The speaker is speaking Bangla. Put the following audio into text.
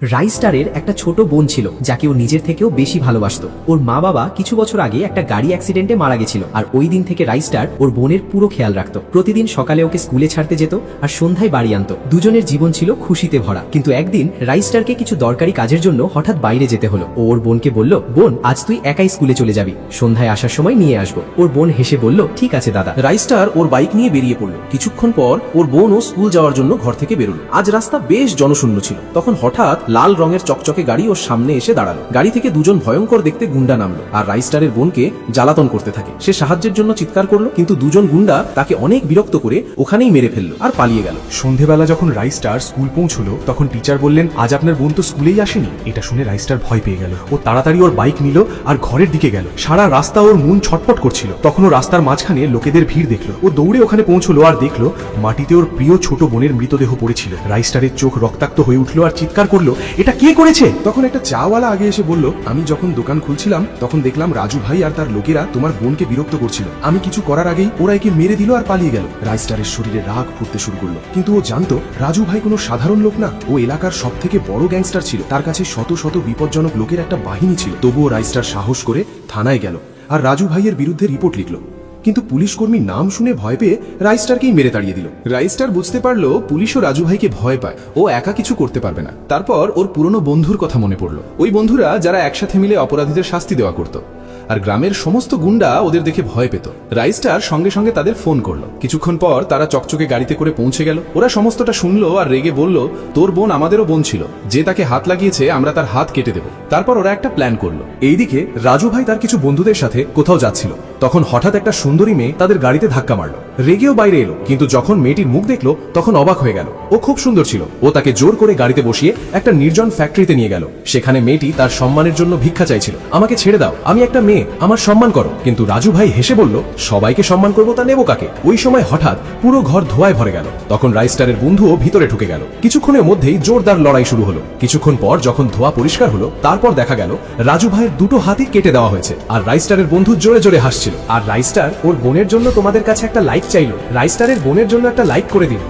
রাইস্টারের একটা ছোট বোন ছিল যাকে ও নিজের থেকেও বেশি ভালোবাসতো। ওর মা বাবা কিছু বছর আগে একটা গাড়ি অ্যাক্সিডেন্টে মারা গেছিল, আর ওই দিন থেকে রাইস্টার ওর বোনের পুরো খেয়াল রাখতো। প্রতিদিন সকালে ওকে স্কুলে ছাড়তে যেত আর সন্ধ্যায় বাড়ি আনতো। দুজনের জীবন ছিল খুশিতে ভরা। কিন্তু একদিন রাইস্টারকে কিছু দরকারি কাজের জন্য হঠাৎ বাইরে যেতে হলো। ও ওর বোনকে বলল, বোন, আজ তুই একাই স্কুলে চলে যাবি, সন্ধ্যায় আসার সময় নিয়ে আসবো। ওর বোন হেসে বলল, ঠিক আছে দাদা। রাইস্টার ওর বাইক নিয়ে বেরিয়ে পড়লো। কিছুক্ষণ পর ওর বোন ও স্কুল যাওয়ার জন্য ঘর থেকে বেরোলো। আজ রাস্তা বেশ জনশূন্য ছিল। তখন হঠাৎ লাল রঙের চকচকে গাড়ি ওর সামনে এসে দাঁড়ালো। গাড়ি থেকে দুজন ভয়ঙ্কর দেখতে গুন্ডা নামলো আর রাইস্টারের বোনকে জ্বালাতন করতে থাকে। সে সাহায্যের জন্য চিৎকার করলো, কিন্তু দুজন গুন্ডা তাকে অনেক বিরক্ত করে ওখানেই মেরে ফেললো আর পালিয়ে গেল। সন্ধেবেলা যখন রাইস্টার স্কুল পৌঁছলো তখন টিচার বললেন, আজ আপনার বোন তো স্কুলেই আসেনি। এটা শুনে রাইস্টার ভয় পেয়ে গেল। ও তাড়াতাড়ি ওর বাইক নিল আর ঘরের দিকে গেল। সারা রাস্তা ওর মন ছটফট করছিল। তখন ও রাস্তার মাঝখানে লোকেদের ভিড় দেখলো। ও দৌড়ে ওখানে পৌঁছলো আর দেখলো মাটিতে ওর প্রিয় ছোট বোনের মৃতদেহ পড়েছিল। রাইস্টারের চোখ রক্তাক্ত হয়ে উঠলো আর চিৎকার করলো, এটা কে করেছে? তখন একটা চাওয়ালা আগে এসে বলল, আমি যখন দোকান খুলছিলাম তখন দেখলাম রাজু ভাই আর তার লোকেরা তোমার বোনকে বিরক্ত করছিল। আমি কিছু করার আগেই ওরা একে মেরে দিল আর পালিয়ে গেল। রাইস্টারের শরীরে রাগ ফুটতে শুরু করলো, কিন্তু ও জানতো রাজু ভাই কোনো সাধারণ লোক না। ও এলাকার সব থেকে বড় গ্যাংস্টার ছিল। তার কাছে শত শত বিপজ্জনক লোকের একটা বাহিনী ছিল। তবুও রাইস্টার সাহস করে থানায় গেল আর রাজু ভাইয়ের বিরুদ্ধে রিপোর্ট লিখলো। কিন্তু পুলিশ কর্মী নাম শুনে ভয় পেয়ে রাইস্টারকেই মেরে তাড়িয়ে দিল। রাইস্টার বুঝতে পারলো পুলিশও রাজু ভাইকে ভয় পায়, ও একা কিছু করতে পারবে না। তারপর ওর পুরনো বন্ধুর কথা মনে পড়লো। ওই বন্ধুরা যারা একসাথে মিলে অপরাধীদের শাস্তি দেওয়া করত, আর গ্রামের সমস্ত গুন্ডা ওদের দেখে ভয় পেত। রাইস্টার সঙ্গে সঙ্গে তাদের ফোন করলো। কিছুক্ষণ পর তারা চকচকে গাড়িতে করে পৌঁছে গেল। ওরা সমস্তটা শুনলো আর রেগে বলল, তোর বোন আমাদেরও বোন ছিল, যে তাকে হাত লাগিয়েছে আমরা তার হাত কেটে দেব। তারপর ওরা একটা প্ল্যান করলো। এইদিকে রাজু ভাই তার কিছু বন্ধুদের সাথে কোথাও যাচ্ছিল। তখন হঠাৎ একটা সুন্দরী মেয়ে তাদের গাড়িতে ধাক্কা মারলো। রেগেও বাইরে এলো, কিন্তু যখন মেয়েটির মুখ দেখলো তখন অবাক হয়ে গেল। ও খুব সুন্দর ছিল। ও তাকে জোর করে গাড়িতে বসিয়ে একটা নির্জন ফ্যাক্টরিতে নিয়ে গেল। সেখানে মেয়েটি তার সম্মানের জন্য ভিক্ষা চাইছিল। আমাকে ছেড়ে দাও, আমি একটা মেয়ে, আমার সম্মান করো। কিন্তু রাজু ভাই হেসে বলল, সবাইকে সম্মান করবো তা নেবো কাকে? ওই সময় হঠাৎ পুরো ঘর ধোঁয়ায় ভরে গেল। তখন রাইস্টারের বন্ধুও ভিতরে ঢুকে গেল। কিছুক্ষণের মধ্যেই জোরদার লড়াই শুরু হলো। কিছুক্ষণ পর যখন ধোঁয়া পরিষ্কার হলো, তারপর দেখা গেল রাজু ভাইয়ের দুটো হাতই কেটে দেওয়া হয়েছে আর রাইস্টারের বন্ধু জোরে জোরে হাসছিল। আর রাইস্টার ওর বোনের জন্য তোমাদের কাছে একটা লাইক চাইলো। রাইস্টারের বোনের জন্য একটা লাইক করে দিন।